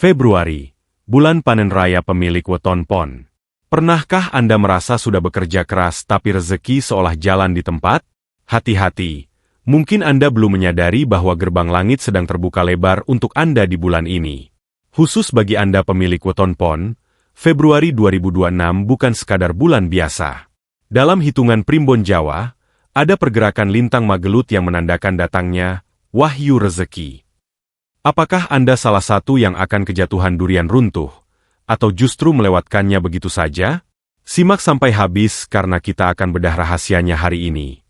Februari, bulan panen raya pemilik weton pon. Pernahkah Anda merasa sudah bekerja keras tapi rezeki seolah jalan di tempat? Hati-hati, mungkin Anda belum menyadari bahwa gerbang langit sedang terbuka lebar untuk Anda di bulan ini. Khusus bagi Anda pemilik weton pon, Februari 2026 bukan sekadar bulan biasa. Dalam hitungan primbon Jawa, ada pergerakan lintang Magelut yang menandakan datangnya wahyu rezeki. Apakah Anda salah satu yang akan kejatuhan durian runtuh, atau justru melewatkannya begitu saja? Simak sampai habis karena kita akan bedah rahasianya hari ini.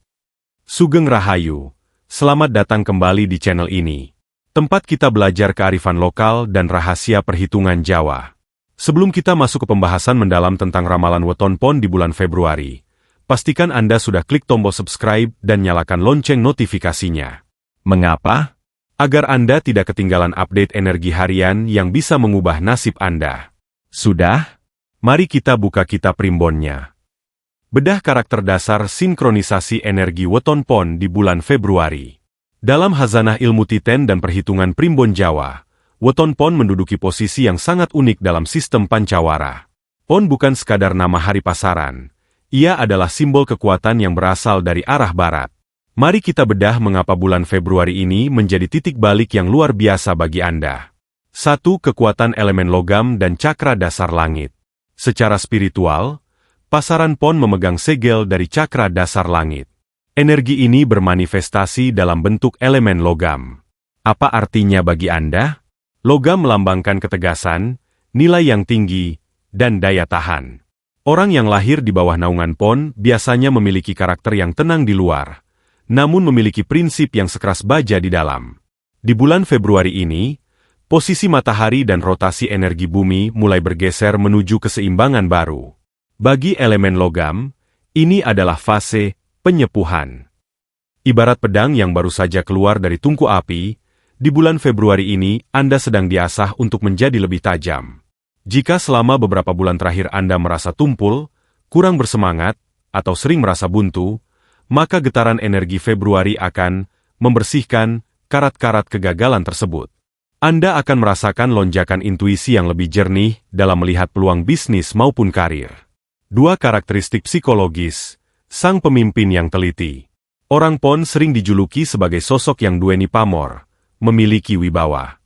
Sugeng Rahayu, selamat datang kembali di channel ini. Tempat kita belajar kearifan lokal dan rahasia perhitungan Jawa. Sebelum kita masuk ke pembahasan mendalam tentang ramalan weton pon di bulan Februari, pastikan Anda sudah klik tombol subscribe dan nyalakan lonceng notifikasinya. Mengapa? Agar Anda tidak ketinggalan update energi harian yang bisa mengubah nasib Anda. Sudah? Mari kita buka kitab primbonnya. Bedah karakter dasar sinkronisasi energi weton pon di bulan Februari. Dalam Khazanah Ilmu Titen dan Perhitungan Primbon Jawa, weton pon menduduki posisi yang sangat unik dalam sistem pancawara. Pon bukan sekadar nama hari pasaran, ia adalah simbol kekuatan yang berasal dari arah barat. Mari kita bedah mengapa bulan Februari ini menjadi titik balik yang luar biasa bagi Anda. 1. Kekuatan elemen logam dan cakra dasar langit. Secara spiritual, pasaran pon memegang segel dari cakra dasar langit. Energi ini bermanifestasi dalam bentuk elemen logam. Apa artinya bagi Anda? Logam melambangkan ketegasan, nilai yang tinggi, dan daya tahan. Orang yang lahir di bawah naungan pon biasanya memiliki karakter yang tenang di luar, namun memiliki prinsip yang sekeras baja di dalam. Di bulan Februari ini, posisi matahari dan rotasi energi bumi mulai bergeser menuju keseimbangan baru. Bagi elemen logam, ini adalah fase penyepuhan. Ibarat pedang yang baru saja keluar dari tungku api, di bulan Februari ini Anda sedang diasah untuk menjadi lebih tajam. Jika selama beberapa bulan terakhir Anda merasa tumpul, kurang bersemangat, atau sering merasa buntu, maka getaran energi Februari akan membersihkan karat-karat kegagalan tersebut. Anda akan merasakan lonjakan intuisi yang lebih jernih dalam melihat peluang bisnis maupun karir. 2. Karakteristik psikologis, sang pemimpin yang teliti. Orang pon sering dijuluki sebagai sosok yang duweni pamor, memiliki wibawa.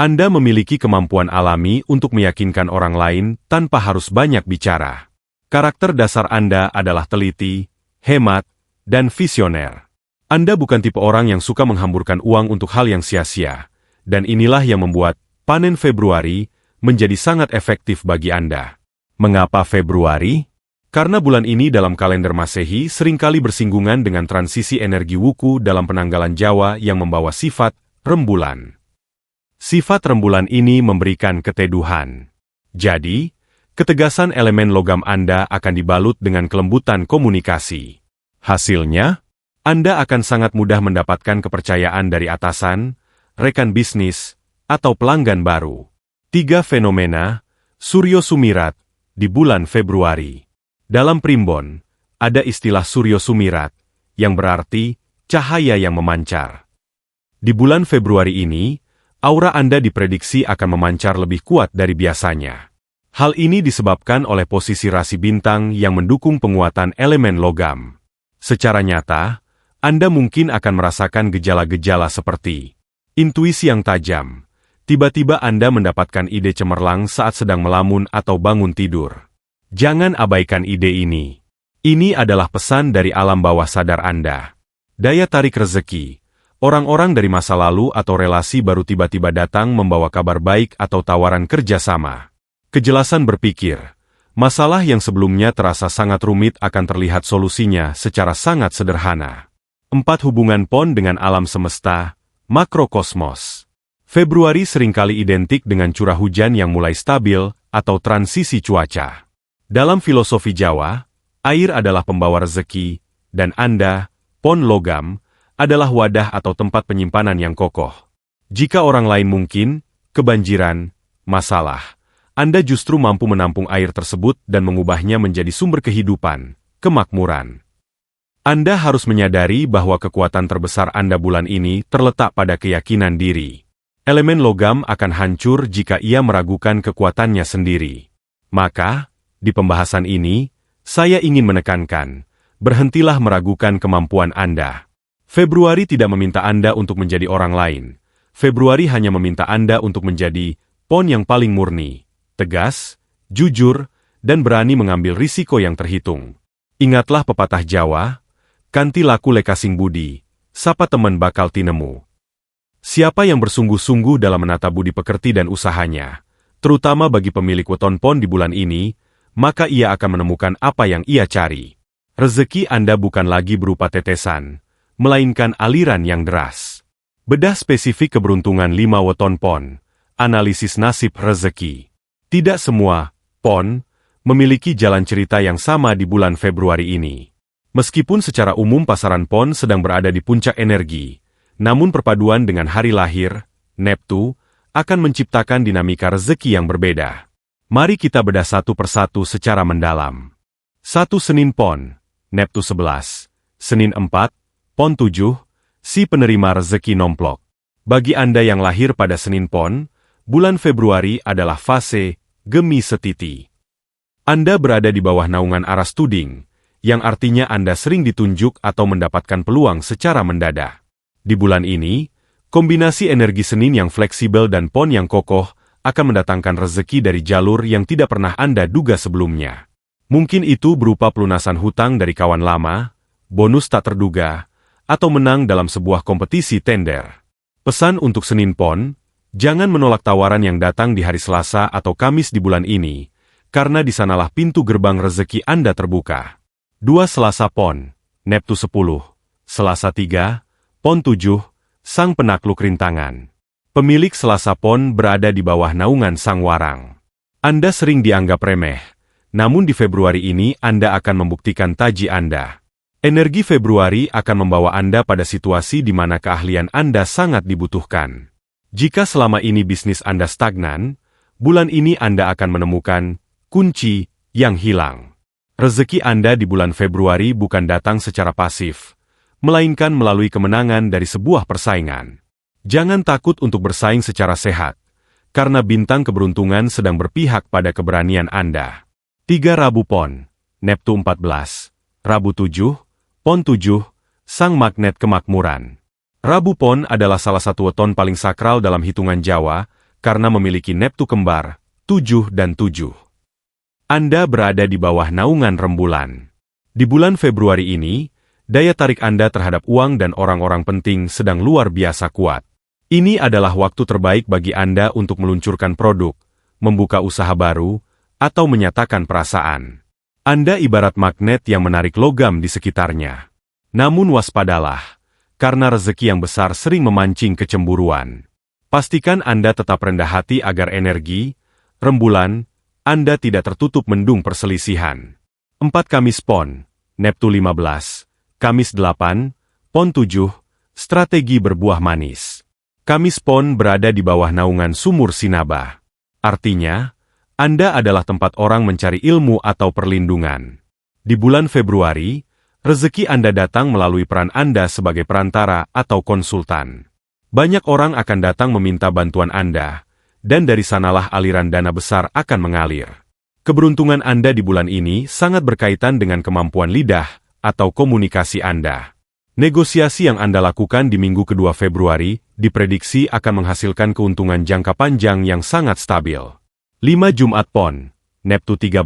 Anda memiliki kemampuan alami untuk meyakinkan orang lain tanpa harus banyak bicara. Karakter dasar Anda adalah teliti, hemat, dan visioner. Anda bukan tipe orang yang suka menghamburkan uang untuk hal yang sia-sia, dan inilah yang membuat panen Februari menjadi sangat efektif bagi Anda. Mengapa Februari? Karena bulan ini dalam kalender Masehi seringkali bersinggungan dengan transisi energi wuku dalam penanggalan Jawa yang membawa sifat rembulan. Sifat rembulan ini memberikan keteduhan. Jadi, ketegasan elemen logam Anda akan dibalut dengan kelembutan komunikasi. Hasilnya, Anda akan sangat mudah mendapatkan kepercayaan dari atasan, rekan bisnis, atau pelanggan baru. 3. Fenomena Suryo Sumirat di bulan Februari. Dalam primbon, ada istilah Suryo Sumirat, yang berarti cahaya yang memancar. Di bulan Februari ini, aura Anda diprediksi akan memancar lebih kuat dari biasanya. Hal ini disebabkan oleh posisi rasi bintang yang mendukung penguatan elemen logam. Secara nyata, Anda mungkin akan merasakan gejala-gejala seperti intuisi yang tajam. Tiba-tiba Anda mendapatkan ide cemerlang saat sedang melamun atau bangun tidur. Jangan abaikan ide ini. Ini adalah pesan dari alam bawah sadar Anda. Daya tarik rezeki. Orang-orang dari masa lalu atau relasi baru tiba-tiba datang membawa kabar baik atau tawaran kerjasama. Kejelasan berpikir. Masalah yang sebelumnya terasa sangat rumit akan terlihat solusinya secara sangat sederhana. 4. Hubungan pon dengan alam semesta, makrokosmos. Februari seringkali identik dengan curah hujan yang mulai stabil atau transisi cuaca. Dalam filosofi Jawa, air adalah pembawa rezeki, dan Anda, pon logam, adalah wadah atau tempat penyimpanan yang kokoh. Jika orang lain mungkin kebanjiran, masalah, Anda justru mampu menampung air tersebut dan mengubahnya menjadi sumber kehidupan, kemakmuran. Anda harus menyadari bahwa kekuatan terbesar Anda bulan ini terletak pada keyakinan diri. Elemen logam akan hancur jika ia meragukan kekuatannya sendiri. Maka, di pembahasan ini, saya ingin menekankan, berhentilah meragukan kemampuan Anda. Februari tidak meminta Anda untuk menjadi orang lain. Februari hanya meminta Anda untuk menjadi pon yang paling murni, tegas, jujur, dan berani mengambil risiko yang terhitung. Ingatlah pepatah Jawa, kanti laku lekasing budi, sapa teman bakal tinemu. Siapa yang bersungguh-sungguh dalam menata budi pekerti dan usahanya, terutama bagi pemilik weton pon di bulan ini, maka ia akan menemukan apa yang ia cari. Rezeki Anda bukan lagi berupa tetesan, melainkan aliran yang deras. Bedah spesifik keberuntungan 5 weton pon, analisis nasib rezeki. Tidak semua pon memiliki jalan cerita yang sama di bulan Februari ini. Meskipun secara umum pasaran pon sedang berada di puncak energi, namun perpaduan dengan hari lahir, Neptu, akan menciptakan dinamika rezeki yang berbeda. Mari kita bedah satu persatu secara mendalam. 1 Senin Pon, Neptu 11, Senin 4, Pon 7, si penerima rezeki nomplok. Bagi Anda yang lahir pada Senin Pon, bulan Februari adalah fase Gemi Setiti. Anda berada di bawah naungan aras tuding, yang artinya Anda sering ditunjuk atau mendapatkan peluang secara mendadak. Di bulan ini, kombinasi energi Senin yang fleksibel dan Pon yang kokoh akan mendatangkan rezeki dari jalur yang tidak pernah Anda duga sebelumnya. Mungkin itu berupa pelunasan hutang dari kawan lama, bonus tak terduga, atau menang dalam sebuah kompetisi tender. Pesan untuk Senin Pon, jangan menolak tawaran yang datang di hari Selasa atau Kamis di bulan ini, karena di sanalah pintu gerbang rezeki Anda terbuka. 2 Selasa Pon, Neptu 10, Selasa 3, Pon 7, Sang Penakluk Rintangan. Pemilik Selasa Pon berada di bawah naungan Sang Warang. Anda sering dianggap remeh, namun di Februari ini Anda akan membuktikan taji Anda. Energi Februari akan membawa Anda pada situasi di mana keahlian Anda sangat dibutuhkan. Jika selama ini bisnis Anda stagnan, bulan ini Anda akan menemukan kunci yang hilang. Rezeki Anda di bulan Februari bukan datang secara pasif, melainkan melalui kemenangan dari sebuah persaingan. Jangan takut untuk bersaing secara sehat, karena bintang keberuntungan sedang berpihak pada keberanian Anda. 3 Rabu Pon, Neptu 14, Rabu 7, Pon 7, Sang Magnet Kemakmuran. Rabu Pon adalah salah satu weton paling sakral dalam hitungan Jawa, karena memiliki Neptu kembar, 7 dan 7. Anda berada di bawah naungan rembulan. Di bulan Februari ini, daya tarik Anda terhadap uang dan orang-orang penting sedang luar biasa kuat. Ini adalah waktu terbaik bagi Anda untuk meluncurkan produk, membuka usaha baru, atau menyatakan perasaan. Anda ibarat magnet yang menarik logam di sekitarnya. Namun waspadalah, karena rezeki yang besar sering memancing kecemburuan. Pastikan Anda tetap rendah hati agar energi, rembulan, Anda tidak tertutup mendung perselisihan. 4 Kamis Pon, Neptu 15, Kamis 8, Pon 7, strategi berbuah manis. Kamis Pon berada di bawah naungan sumur Sinaba. Artinya, Anda adalah tempat orang mencari ilmu atau perlindungan. Di bulan Februari, rezeki Anda datang melalui peran Anda sebagai perantara atau konsultan. Banyak orang akan datang meminta bantuan Anda, dan dari sanalah aliran dana besar akan mengalir. Keberuntungan Anda di bulan ini sangat berkaitan dengan kemampuan lidah atau komunikasi Anda. Negosiasi yang Anda lakukan di minggu kedua Februari diprediksi akan menghasilkan keuntungan jangka panjang yang sangat stabil. 5 Jumat Pon, Neptu 13,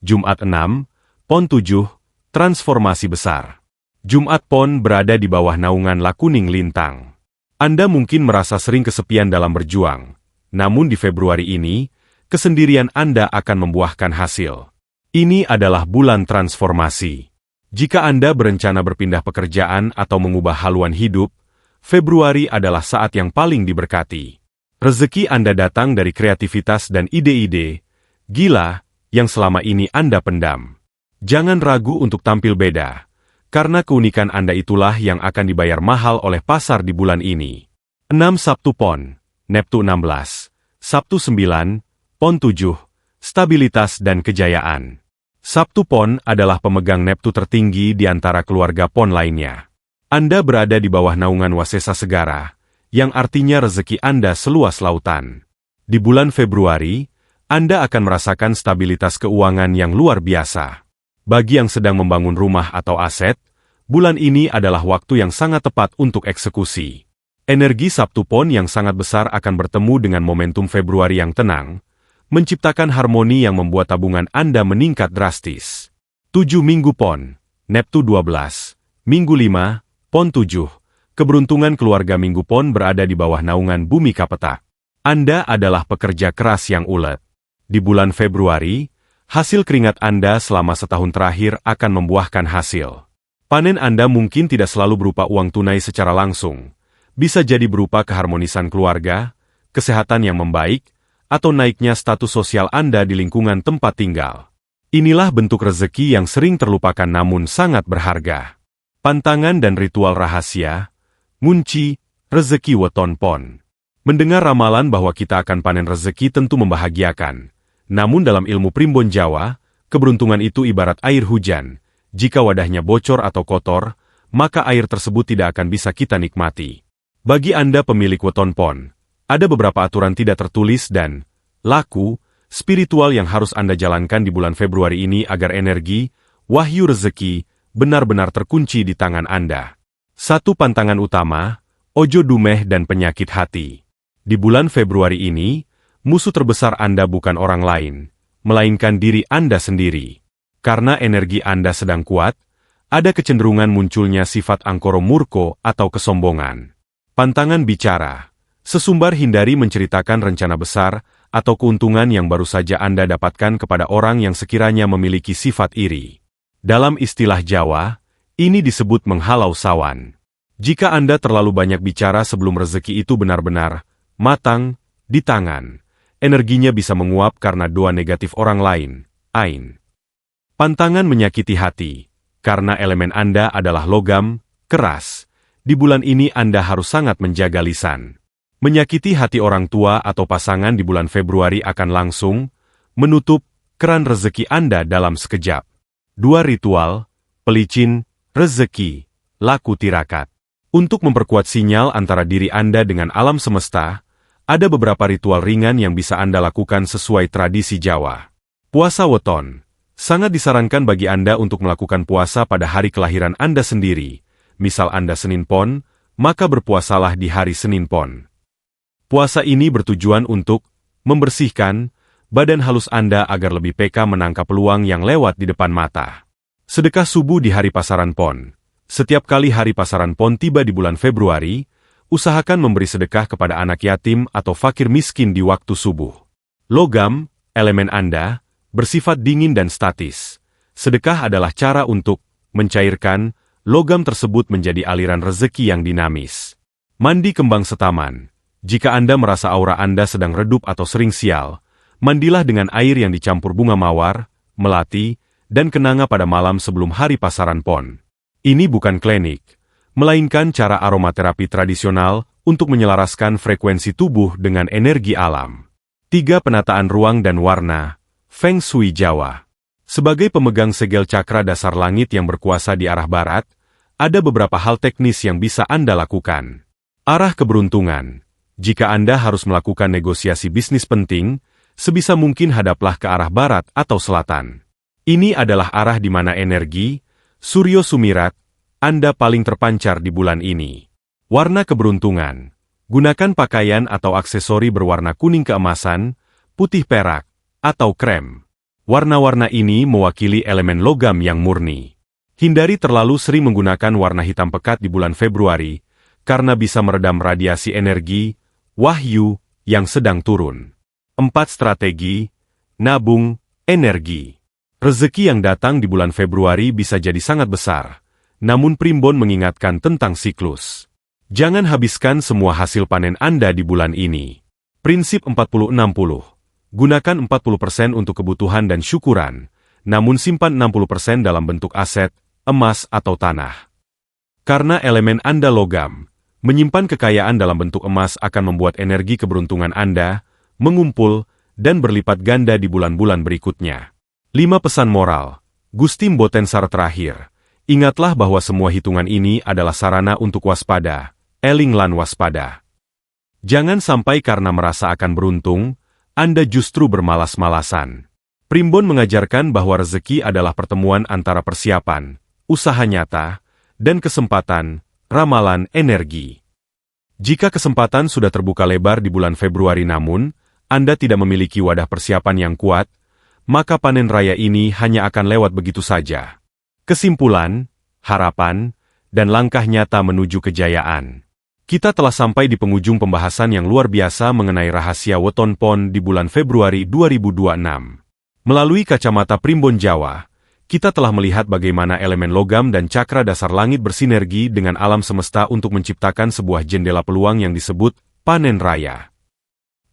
Jumat 6, Pon 7, transformasi besar. Jumat Pon berada di bawah naungan Lakuning Lintang. Anda mungkin merasa sering kesepian dalam berjuang, namun di Februari ini, kesendirian Anda akan membuahkan hasil. Ini adalah bulan transformasi. Jika Anda berencana berpindah pekerjaan atau mengubah haluan hidup, Februari adalah saat yang paling diberkati. Rezeki Anda datang dari kreativitas dan ide-ide gila yang selama ini Anda pendam. Jangan ragu untuk tampil beda, karena keunikan Anda itulah yang akan dibayar mahal oleh pasar di bulan ini. 6 Sabtu Pon, Neptu 16, Sabtu 9, Pon 7, stabilitas dan kejayaan. Sabtu Pon adalah pemegang Neptu tertinggi di antara keluarga Pon lainnya. Anda berada di bawah naungan Wasesa Segara, yang artinya rezeki Anda seluas lautan. Di bulan Februari, Anda akan merasakan stabilitas keuangan yang luar biasa. Bagi yang sedang membangun rumah atau aset, bulan ini adalah waktu yang sangat tepat untuk eksekusi. Energi Sabtu Pon yang sangat besar akan bertemu dengan momentum Februari yang tenang, menciptakan harmoni yang membuat tabungan Anda meningkat drastis. 7 Minggu Pon, Neptu 12, Minggu 5, Pon 7, keberuntungan keluarga Minggu Pon berada di bawah naungan bumi Kapetak. Anda adalah pekerja keras yang ulet. Di bulan Februari, hasil keringat Anda selama setahun terakhir akan membuahkan hasil. Panen Anda mungkin tidak selalu berupa uang tunai secara langsung, bisa jadi berupa keharmonisan keluarga, kesehatan yang membaik, atau naiknya status sosial Anda di lingkungan tempat tinggal. Inilah bentuk rezeki yang sering terlupakan namun sangat berharga. Pantangan dan ritual rahasia, ngunci, rezeki weton pon. Mendengar ramalan bahwa kita akan panen rezeki tentu membahagiakan. Namun dalam ilmu primbon Jawa, keberuntungan itu ibarat air hujan. Jika wadahnya bocor atau kotor, maka air tersebut tidak akan bisa kita nikmati. Bagi Anda pemilik weton pon, ada beberapa aturan tidak tertulis dan laku, spiritual yang harus Anda jalankan di bulan Februari ini agar energi, wahyu rezeki, benar-benar terkunci di tangan Anda. 1. Pantangan utama, ojo dumeh dan penyakit hati. Di bulan Februari ini, musuh terbesar Anda bukan orang lain, melainkan diri Anda sendiri. Karena energi Anda sedang kuat, ada kecenderungan munculnya sifat angkoro murko atau kesombongan. Pantangan bicara. Sesumbar hindari menceritakan rencana besar atau keuntungan yang baru saja Anda dapatkan kepada orang yang sekiranya memiliki sifat iri. Dalam istilah Jawa, ini disebut menghalau sawan. Jika Anda terlalu banyak bicara sebelum rezeki itu benar-benar matang di tangan, energinya bisa menguap karena doa negatif orang lain. Ain. Pantangan menyakiti hati. Karena elemen Anda adalah logam, keras. Di bulan ini Anda harus sangat menjaga lisan. Menyakiti hati orang tua atau pasangan di bulan Februari akan langsung menutup keran rezeki Anda dalam sekejap. 2. Ritual, pelicin, rezeki, laku tirakat. Untuk memperkuat sinyal antara diri Anda dengan alam semesta, ada beberapa ritual ringan yang bisa Anda lakukan sesuai tradisi Jawa. Puasa weton. Sangat disarankan bagi Anda untuk melakukan puasa pada hari kelahiran Anda sendiri. Misal Anda Senin Pon, maka berpuasalah di hari Senin Pon. Puasa ini bertujuan untuk membersihkan badan halus Anda agar lebih peka menangkap peluang yang lewat di depan mata. Sedekah subuh di hari pasaran Pon. Setiap kali hari pasaran Pon tiba di bulan Februari, usahakan memberi sedekah kepada anak yatim atau fakir miskin di waktu subuh. Logam, elemen Anda, bersifat dingin dan statis. Sedekah adalah cara untuk mencairkan logam tersebut menjadi aliran rezeki yang dinamis. Mandi kembang setaman. Jika Anda merasa aura Anda sedang redup atau sering sial, mandilah dengan air yang dicampur bunga mawar, melati, dan kenanga pada malam sebelum hari pasaran Pon. Ini bukan klinik, melainkan cara aromaterapi tradisional untuk menyelaraskan frekuensi tubuh dengan energi alam. 3. Penataan ruang dan warna, Feng Shui Jawa. Sebagai pemegang segel cakra dasar langit yang berkuasa di arah barat, ada beberapa hal teknis yang bisa Anda lakukan. Arah keberuntungan. Jika Anda harus melakukan negosiasi bisnis penting, sebisa mungkin hadaplah ke arah barat atau selatan. Ini adalah arah di mana energi, Suryo Sumirat, Anda paling terpancar di bulan ini. Warna keberuntungan. Gunakan pakaian atau aksesori berwarna kuning keemasan, putih perak, atau krem. Warna-warna ini mewakili elemen logam yang murni. Hindari terlalu sering menggunakan warna hitam pekat di bulan Februari, karena bisa meredam radiasi energi, wahyu, yang sedang turun. 4. Strategi, nabung, energi. Rezeki yang datang di bulan Februari bisa jadi sangat besar, namun Primbon mengingatkan tentang siklus. Jangan habiskan semua hasil panen Anda di bulan ini. Prinsip 40-60. Gunakan 40% untuk kebutuhan dan syukuran, namun simpan 60% dalam bentuk aset, emas atau tanah. Karena elemen Anda logam, menyimpan kekayaan dalam bentuk emas akan membuat energi keberuntungan Anda mengumpul dan berlipat ganda di bulan-bulan berikutnya. 5. Pesan moral. Gusti Mbotensar terakhir. Ingatlah bahwa semua hitungan ini adalah sarana untuk waspada, eling lan waspada. Jangan sampai karena merasa akan beruntung, Anda justru bermalas-malasan. Primbon mengajarkan bahwa rezeki adalah pertemuan antara persiapan, usaha nyata, dan kesempatan, ramalan energi. Jika kesempatan sudah terbuka lebar di bulan Februari namun, Anda tidak memiliki wadah persiapan yang kuat, maka panen raya ini hanya akan lewat begitu saja. Kesimpulan, harapan, dan langkah nyata menuju kejayaan. Kita telah sampai di penghujung pembahasan yang luar biasa mengenai rahasia weton pon di bulan Februari 2026. Melalui kacamata Primbon Jawa, kita telah melihat bagaimana elemen logam dan cakra dasar langit bersinergi dengan alam semesta untuk menciptakan sebuah jendela peluang yang disebut panen raya.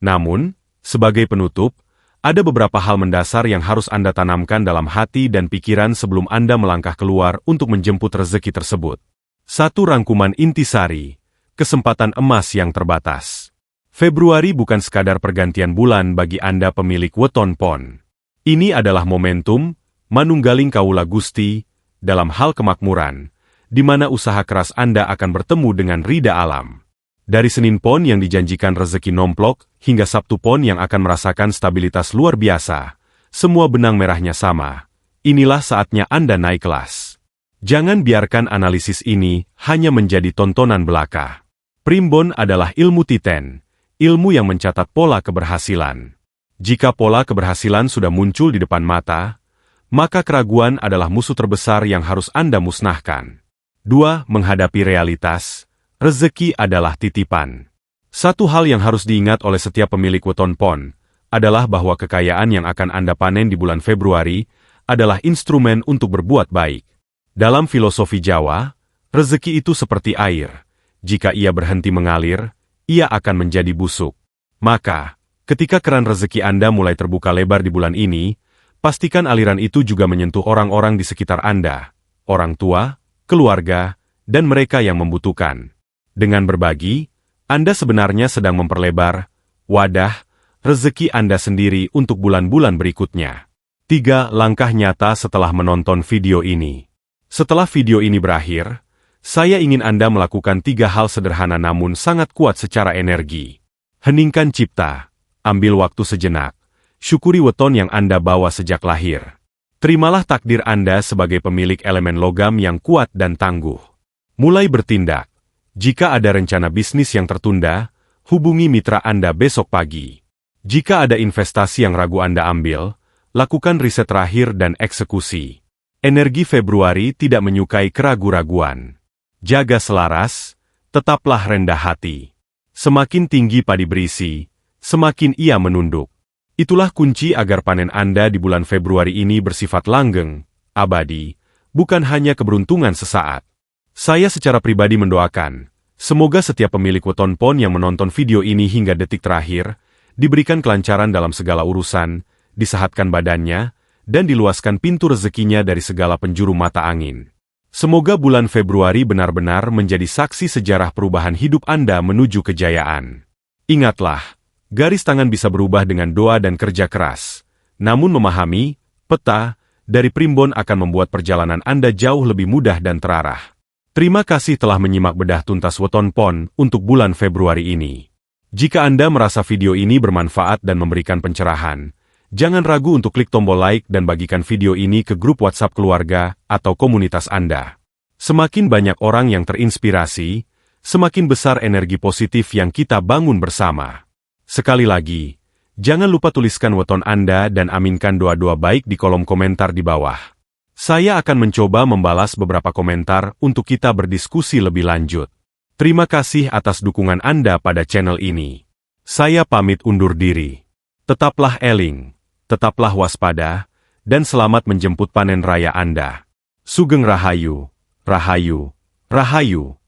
Namun, sebagai penutup, ada beberapa hal mendasar yang harus Anda tanamkan dalam hati dan pikiran sebelum Anda melangkah keluar untuk menjemput rezeki tersebut. 1. Rangkuman intisari, kesempatan emas yang terbatas. Februari bukan sekadar pergantian bulan bagi Anda pemilik weton pon. Ini adalah momentum, manunggaling kaula Gusti, dalam hal kemakmuran, di mana usaha keras Anda akan bertemu dengan rida alam. Dari Senin Pon yang dijanjikan rezeki nomplok, hingga Sabtu Pon yang akan merasakan stabilitas luar biasa, semua benang merahnya sama. Inilah saatnya Anda naik kelas. Jangan biarkan analisis ini hanya menjadi tontonan belaka. Primbon adalah ilmu titen, ilmu yang mencatat pola keberhasilan. Jika pola keberhasilan sudah muncul di depan mata, maka keraguan adalah musuh terbesar yang harus Anda musnahkan. 2. Menghadapi realitas. Rezeki adalah titipan. Satu hal yang harus diingat oleh setiap pemilik weton pon adalah bahwa kekayaan yang akan Anda panen di bulan Februari adalah instrumen untuk berbuat baik. Dalam filosofi Jawa, rezeki itu seperti air. Jika ia berhenti mengalir, ia akan menjadi busuk. Maka, ketika keran rezeki Anda mulai terbuka lebar di bulan ini, pastikan aliran itu juga menyentuh orang-orang di sekitar Anda, orang tua, keluarga, dan mereka yang membutuhkan. Dengan berbagi, Anda sebenarnya sedang memperlebar wadah rezeki Anda sendiri untuk bulan-bulan berikutnya. 3. Langkah nyata setelah menonton video ini. Setelah video ini berakhir, saya ingin Anda melakukan 3 hal sederhana namun sangat kuat secara energi. Heningkan cipta, ambil waktu sejenak, syukuri weton yang Anda bawa sejak lahir. Terimalah takdir Anda sebagai pemilik elemen logam yang kuat dan tangguh. Mulai bertindak. Jika ada rencana bisnis yang tertunda, hubungi mitra Anda besok pagi. Jika ada investasi yang ragu Anda ambil, lakukan riset terakhir dan eksekusi. Energi Februari tidak menyukai keraguan-raguan. Jaga selaras, tetaplah rendah hati. Semakin tinggi padi berisi, semakin ia menunduk. Itulah kunci agar panen Anda di bulan Februari ini bersifat langgeng, abadi, bukan hanya keberuntungan sesaat. Saya secara pribadi mendoakan, semoga setiap pemilik weton pon yang menonton video ini hingga detik terakhir, diberikan kelancaran dalam segala urusan, disehatkan badannya, dan diluaskan pintu rezekinya dari segala penjuru mata angin. Semoga bulan Februari benar-benar menjadi saksi sejarah perubahan hidup Anda menuju kejayaan. Ingatlah, garis tangan bisa berubah dengan doa dan kerja keras, namun memahami, peta, dari Primbon akan membuat perjalanan Anda jauh lebih mudah dan terarah. Terima kasih telah menyimak bedah tuntas weton pon untuk bulan Februari ini. Jika Anda merasa video ini bermanfaat dan memberikan pencerahan, jangan ragu untuk klik tombol like dan bagikan video ini ke grup WhatsApp keluarga atau komunitas Anda. Semakin banyak orang yang terinspirasi, semakin besar energi positif yang kita bangun bersama. Sekali lagi, jangan lupa tuliskan weton Anda dan aminkan doa-doa baik di kolom komentar di bawah. Saya akan mencoba membalas beberapa komentar untuk kita berdiskusi lebih lanjut. Terima kasih atas dukungan Anda pada channel ini. Saya pamit undur diri. Tetaplah eling, tetaplah waspada, dan selamat menjemput panen raya Anda. Sugeng Rahayu, Rahayu, Rahayu.